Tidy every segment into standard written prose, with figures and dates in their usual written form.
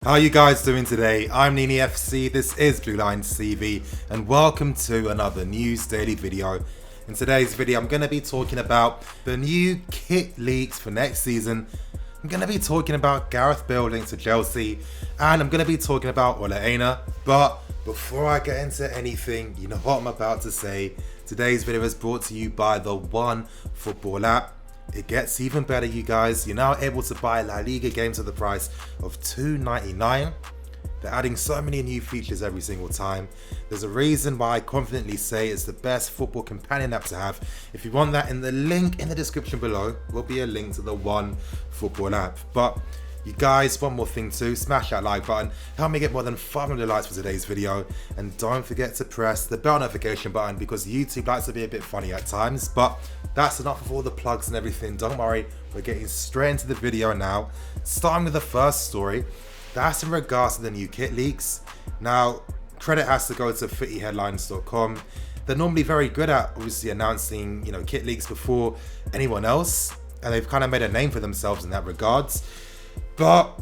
How are you guys doing today? I'm Nini FC, this is Blue Line TV, and welcome to another news daily video. In today's video, I'm going to be talking about the new kit leaks for next season. I'm going to be talking about Gareth Bale linked to Chelsea, and I'm going to be talking about Aina. But before I get into anything, you know what I'm about to say. Today's video is brought to you by the One Football app. It gets even better, you guys. You're now able to buy La Liga games at the price of $2.99. They're adding so many new features every single time. There's a reason why I confidently say it's the best football companion app to have. If you want that, in the link in the description below will be a link to the One Football app. But you guys, one more thing too, smash that like button, help me get more than 500 likes for today's video, and don't forget to press the bell notification button because YouTube likes to be a bit funny at times. But that's enough of all the plugs and everything, don't worry, we're getting straight into the video now. Starting with the first story, that's in regards to the new kit leaks. Now, credit has to go to footyheadlines.com. They're normally very good at obviously announcing, kit leaks before anyone else, and they've kind of made a name for themselves in that regards. But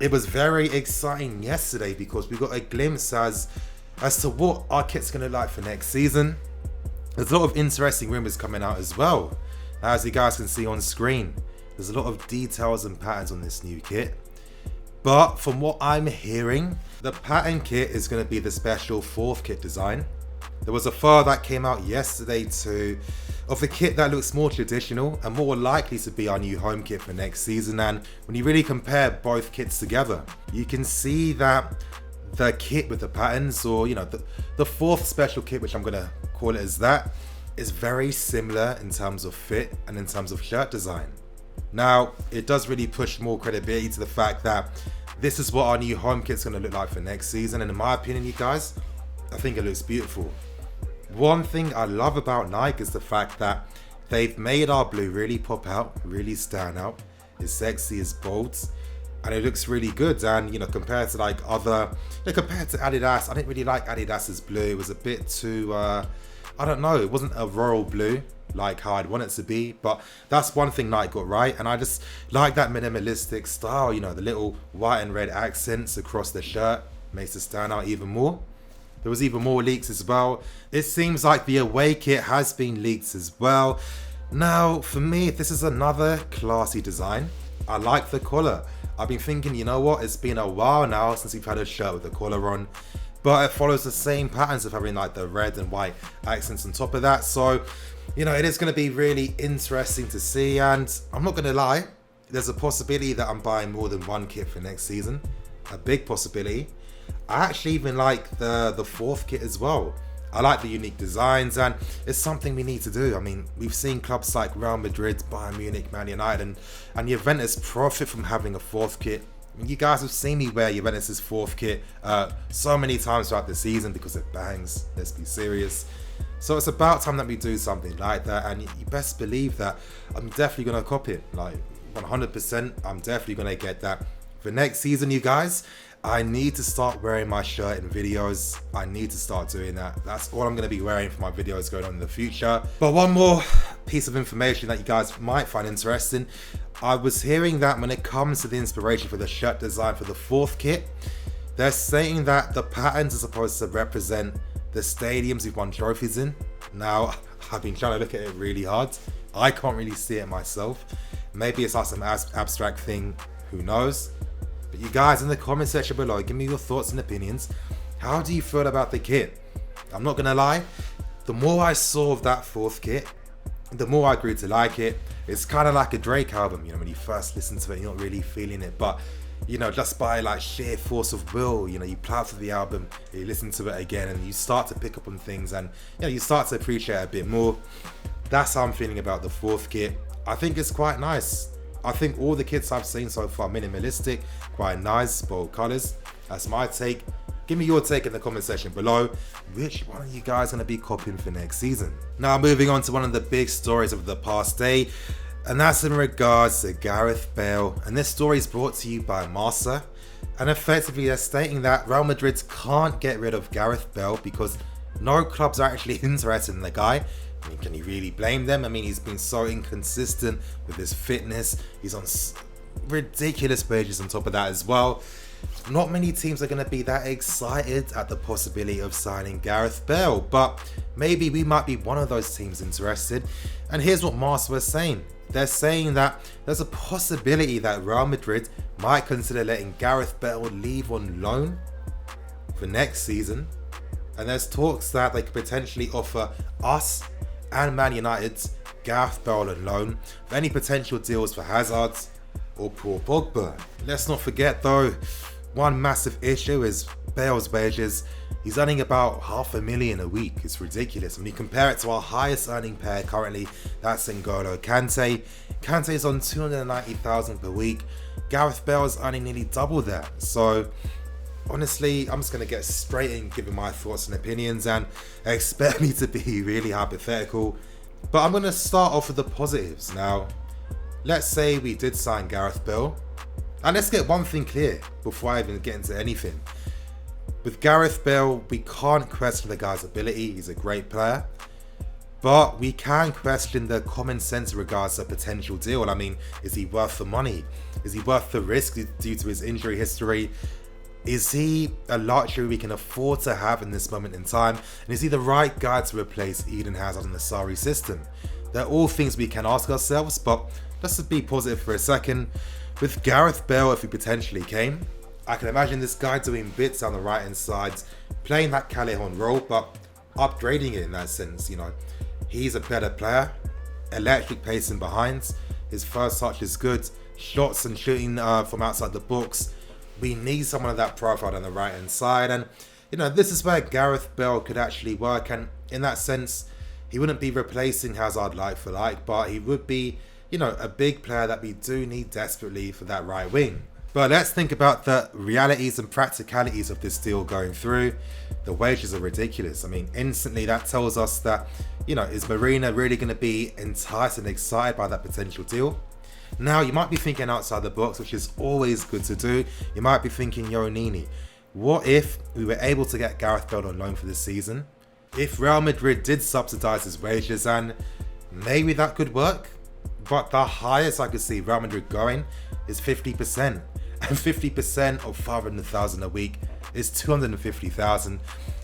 it was very exciting yesterday because we got a glimpse as to what our kit's going to look like for next season. There's a lot of interesting rumours coming out as well. As you guys can see on screen, there's a lot of details and patterns on this new kit. But from what I'm hearing, the pattern kit is going to be the special fourth kit design. There was a photo that came out yesterday too of a kit that looks more traditional and more likely to be our new home kit for next season. And when you really compare both kits together, you can see that the kit with the patterns, or the fourth special kit, which I'm going to call it as that, is very similar in terms of fit and in terms of shirt design. Now, it does really push more credibility to the fact that this is what our new home kit's going to look like for next season, and in my opinion, you guys, I think it looks beautiful. One thing I love about Nike is the fact that they've made our blue really pop out, really stand out. It's sexy, it's bold, and it looks really good. And compared to compared to Adidas, I didn't really like Adidas's blue. It was a bit too, I don't know, it wasn't a royal blue like how I'd want it to be. But that's one thing Nike got right, and I just like that minimalistic style. The little white and red accents across the shirt makes it stand out even more. There was even more leaks as well. It seems like the away kit has been leaked as well. Now, for me, this is another classy design. I like the collar. I've been thinking, you know what, it's been a while now since we've had a shirt with the collar on, but it follows the same patterns of having like the red and white accents on top of that. So, it is going to be really interesting to see, and I'm not going to lie, there's a possibility that I'm buying more than one kit for next season. A big possibility. I actually even like the fourth kit as well. I like the unique designs, and it's something we need to do. I mean, we've seen clubs like Real Madrid, Bayern Munich, Man United, and Juventus profit from having a fourth kit. I mean, you guys have seen me wear Juventus's fourth kit so many times throughout the season because it bangs, let's be serious. So it's about time that we do something like that, and you best believe that I'm definitely going to copy it. Like 100%, I'm definitely going to get that. For next season, you guys, I need to start wearing my shirt in videos. I need to start doing that. That's all I'm going to be wearing for my videos going on in the future. But one more piece of information that you guys might find interesting. I was hearing that when it comes to the inspiration for the shirt design for the fourth kit, they're saying that the patterns are supposed to represent the stadiums we've won trophies in. Now, I've been trying to look at it really hard. I can't really see it myself. Maybe it's like some abstract thing, who knows? But you guys in the comment section below, give me your thoughts and opinions. How do you feel about the kit? I'm not gonna lie, the more I saw of that fourth kit, the more I grew to like it. It's kind of like a Drake album, when you first listen to it, you're not really feeling it, but just by like sheer force of will, you plow through the album, you listen to it again, and you start to pick up on things, and you start to appreciate it a bit more. That's how I'm feeling about the fourth kit. I think it's quite nice. I think all the kits I've seen so far, minimalistic, quite nice, bold colours. That's my take. Give me your take in the comment section below. Which one are you guys going to be copying for next season? Now moving on to one of the big stories of the past day, and that's in regards to Gareth Bale. And this story is brought to you by Marca. And effectively they're stating that Real Madrid can't get rid of Gareth Bale because no clubs are actually interested in the guy. I mean, can you really blame them? I mean, he's been so inconsistent with his fitness. He's on ridiculous wages on top of that as well. not many teams are going to be that excited at the possibility of signing Gareth Bale, but maybe we might be one of those teams interested. And here's what Marca is saying. They're saying that there's a possibility that Real Madrid might consider letting Gareth Bale leave on loan for next season. And there's talks that they could potentially offer us and Man United's Gareth Bale on loan for any potential deals for Hazard or Paul Pogba. Let's not forget though, one massive issue is Bale's wages. He's earning about $500,000 a week. It's ridiculous. When you compare it to our highest earning player currently, that's N'Golo Kante. Kante's on $290,000 per week. Gareth Bale's earning nearly double that. So honestly, I'm just going to get straight in giving my thoughts and opinions, and expect me to be really hypothetical. But I'm going to start off with the positives. Now, let's say we did sign Gareth Bale. And let's get one thing clear before I even get into anything. With Gareth Bale, we can't question the guy's ability. He's a great player. But we can question the common sense in regards to a potential deal. I mean, is he worth the money? Is he worth the risk due to his injury history? Is he a luxury we can afford to have in this moment in time? And is he the right guy to replace Eden Hazard in the Sarri system? They're all things we can ask ourselves, but let's just be positive for a second. With Gareth Bale, if he potentially came, I can imagine this guy doing bits on the right hand side, playing that Callejon role, but upgrading it in that sense. You know, he's a better player, electric pace in behind, his first touch is good, shots and shooting from outside the box. We need someone of that profile on the right hand side, and you know, this is where Gareth Bale could actually work. And in that sense, he wouldn't be replacing Hazard like for like, but he would be, you know, a big player that we do need desperately for that right wing. But let's think about the realities and practicalities of this deal going through. The wages are ridiculous. I mean, instantly that tells us that, you know, is Marina really going to be enticed and excited by that potential deal? Now, you might be thinking outside the box, which is always good to do. You might be thinking, yo, Nini, what if we were able to get Gareth Bale on loan for this season? If Real Madrid did subsidise his wages, and maybe that could work. But the highest I could see Real Madrid going is 50%. And 50% of $500,000 a week is $250,000,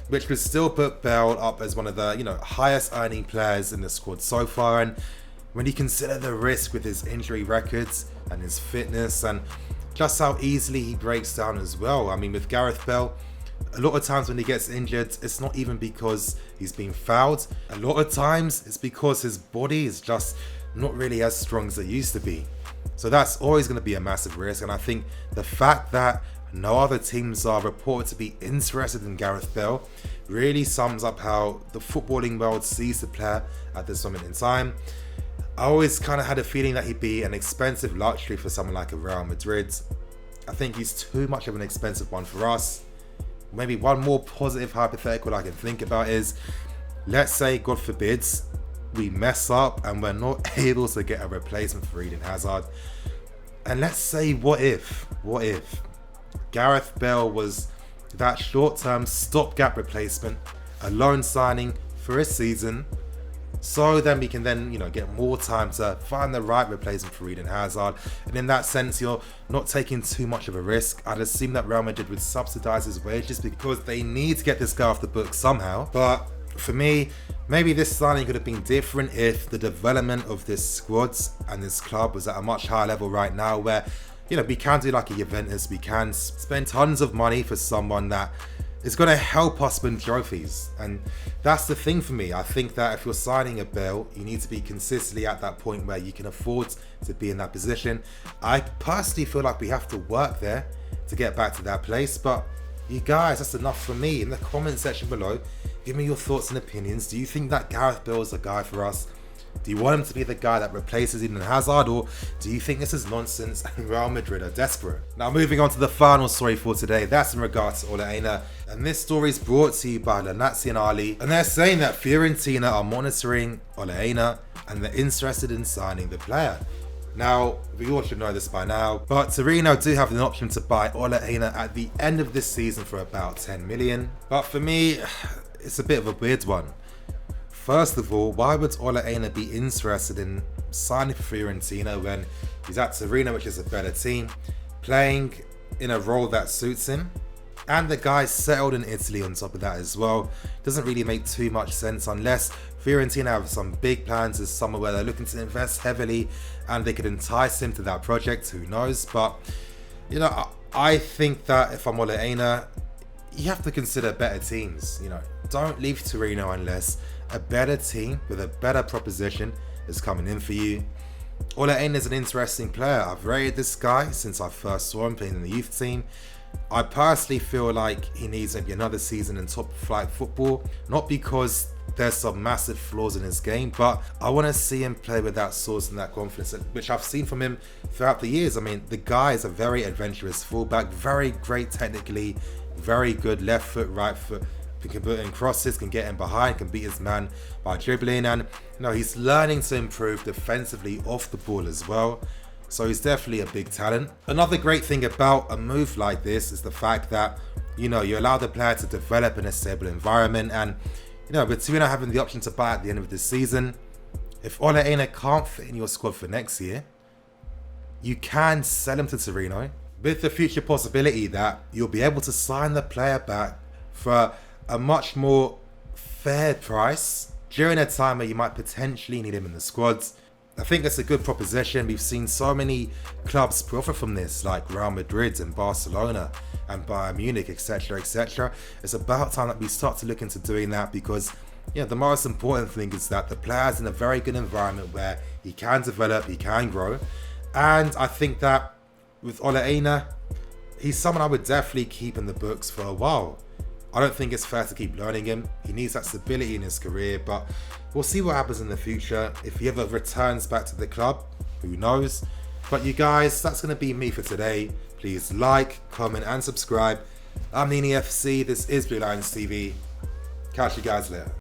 which would still put Bale up as one of the, you know, highest earning players in the squad so far. And when you consider the risk with his injury records and his fitness and just how easily he breaks down as well. I mean, with Gareth Bale, a lot of times when he gets injured, it's not even because he's been fouled. A lot of times it's because his body is just not really as strong as it used to be. So that's always going to be a massive risk. And I think the fact that no other teams are reported to be interested in Gareth Bale really sums up how the footballing world sees the player at this moment in time. I always kind of had a feeling that he'd be an expensive luxury for someone like a Real Madrid. I think he's too much of an expensive one for us. Maybe one more positive hypothetical I can think about is, let's say, God forbids, we mess up and we're not able to get a replacement for Eden Hazard. And let's say, what if Gareth Bale was that short-term stopgap replacement, a loan signing for a season, so then we can then, you know, get more time to find the right replacement for Eden Hazard. And in that sense, you're not taking too much of a risk. I'd assume that Real Madrid would subsidise his wages because they need to get this guy off the book somehow. But for me, maybe this signing could have been different if the development of this squad and this club was at a much higher level right now, where, you know, we can do like a Juventus, we can spend tons of money for someone that is going to help us win trophies. And that's the thing for me. I think that if you're signing a Bale, you need to be consistently at that point where you can afford to be in that position. I personally feel like we have to work there to get back to that place. But you guys, that's enough for me. In the comment section below, give me your thoughts and opinions. Do you think that Gareth Bale is the guy for us? Do you want him to be the guy that replaces Eden Hazard, or do you think this is nonsense and Real Madrid are desperate? Now, moving on to the final story for today, that's in regards to Aina. And this story is brought to you by Lanazzi and Ali. And they're saying that Fiorentina are monitoring Aina and they're interested in signing the player. Now, we all should know this by now, but Torino do have an option to buy Aina at the end of this season for about 10 million. But for me, it's a bit of a weird one. First of all, why would Aina be interested in signing for Fiorentina when he's at Torino, which is a better team, playing in a role that suits him. And the guy's settled in Italy on top of that as well. Doesn't really make too much sense unless Fiorentina have some big plans this summer where they're looking to invest heavily and they could entice him to that project, who knows. But, you know, I think that if I'm Aina, you have to consider better teams. You know, don't leave Torino unless a better team with a better proposition is coming in for you. Aina is an interesting player. I've rated this guy since I first saw him playing in the youth team. I personally feel like he needs maybe another season in top flight football, not because there's some massive flaws in his game, but I want to see him play with that source and that confidence, which I've seen from him throughout the years. I mean, the guy is a very adventurous fullback, very great technically, very good left foot, right foot, can put in crosses, can get in behind, can beat his man by dribbling, and you know, he's learning to improve defensively off the ball as well. So he's definitely a big talent. Another great thing about a move like this is the fact that, you know, you allow the player to develop in a stable environment, and you know, with Torino having the option to buy at the end of the season, if Aina can't fit in your squad for next year, you can sell him to Torino with the future possibility that you'll be able to sign the player back for a much more fair price during a time where you might potentially need him in the squads. I think that's a good proposition. We've seen so many clubs profit from this, like Real Madrid and Barcelona and Bayern Munich, etc, etc. It's about time that we start to look into doing that, because the most important thing is that the player's in a very good environment where he can develop, he can grow. And I think that with Aina, he's someone I would definitely keep in the books for a while. I don't think it's fair to keep learning him. He needs that stability in his career, but we'll see what happens in the future. If he ever returns back to the club, who knows? But you guys, that's going to be me for today. Please like, comment and subscribe. I'm Nini FC. This is Blue Lions TV. Catch you guys later.